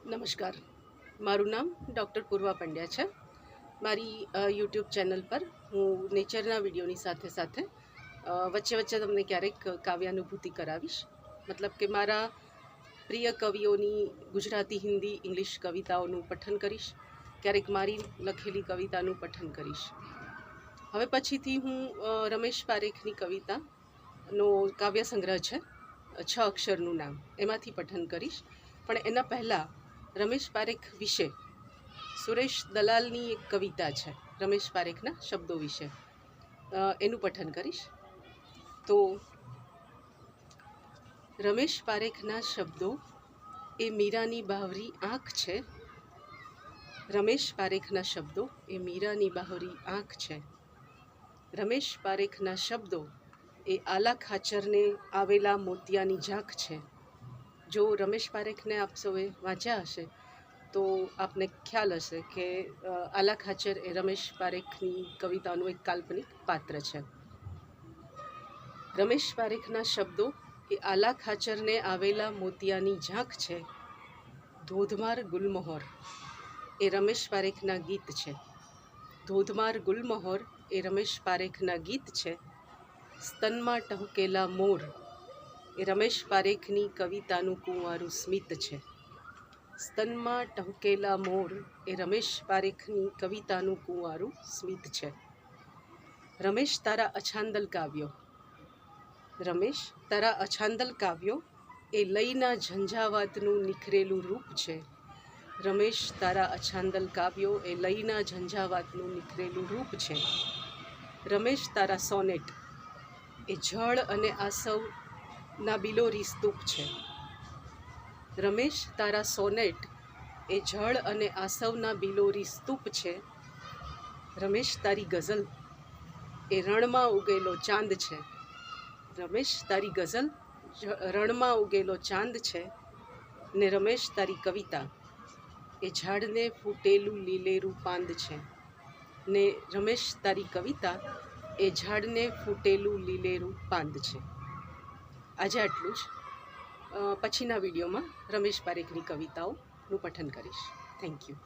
નમસ્કાર, મારું નામ ડૉક્ટર પૂર્વા પંડ્યા છે। મારી યુટ્યુબ ચેનલ પર હું નેચરના વિડીયોની સાથે સાથે વચ્ચે વચ્ચે તમને ક્યારેક કાવ્યાનુભૂતિ કરાવીશ। મતલબ કે મારા પ્રિય કવિઓની ગુજરાતી, હિન્દી, ઇંગ્લિશ કવિતાઓનું પઠન કરીશ, ક્યારેક મારી લખેલી કવિતાનું પઠન કરીશ। હવે પછીથી હું રમેશ પારેખની કવિતાનો કાવ્ય સંગ્રહ છે 6 અક્ષરનું નામ, એમાંથી પઠન કરીશ। પણ એના પહેલાં રમેશ પારેખ વિશે સુરેશ દલાલની એક કવિતા છે રમેશ પારેખના શબ્દો વિશે, એનું પઠન કરીશ। તો રમેશ પારેખના શબ્દો એ મીરાની બાવરી આંખ છે। રમેશ પારેખના શબ્દો એ મીરાની બાવરી આંખ છે। રમેશ પારેખના શબ્દો એ આલા ખાચરને આવેલા મોતિયાની ઝાંખ છે। જો રમેશ પારેખને આપ સૌએ વાંચ્યા હશે તો આપને ખ્યાલ હશે કે આલા ખાચર એ રમેશ પારેખની કવિતાનું એક કાલ્પનિક પાત્ર છે। રમેશ પારેખના શબ્દો એ આલા ખાચરને આવેલા મોતિયાની ઝાંખ છે। ધોધમાર ગુલમહોર એ રમેશ પારેખના ગીત છે। ધોધમાર ગુલમહોર એ રમેશ પારેખના ગીત છે। સ્તનમાં ટહુકેલા મોર એ રમેશ પારેખની કવિતાનું કુંવારું સ્મિત છે। સ્તનમાં ટહુકેલા મોર એ રમેશ પારેખની કવિતાનું કુંવારું સ્મિત છે। રમેશ તારા અછાંદલ કાવ્યો, રમેશ તારા અછાંદલ કાવ્યો એ લયના ઝંઝાવાતનું નિખરેલું રૂપ છે। રમેશ તારા અછાંદલ કાવ્યો એ લયના ઝંઝાવાતનું નિખરેલું રૂપ છે। રમેશ તારા સોનેટ એ જળ અને આસવના બિલોરી સ્તૂપ છે। રમેશ તારા સોનેટ એ જળ અને આસવના બિલોરી સ્તૂપ છે। રમેશ તારી ગઝલ એ રણમાં ઉગેલો ચાંદ છે। રમેશ તારી ગઝલ રણમાં ઉગેલો ચાંદ છે। ને રમેશ તારી કવિતા એ ઝાડને ફૂટેલું લીલેરું પાંદ છે। ને રમેશ તારી કવિતા એ ઝાડને ફૂટેલું લીલેરું પાંદ છે। આજે આટલું જ। પછીના વિડીયોમાં રમેશ પારેખની કવિતાઓનું પઠન કરીશ। Thank you.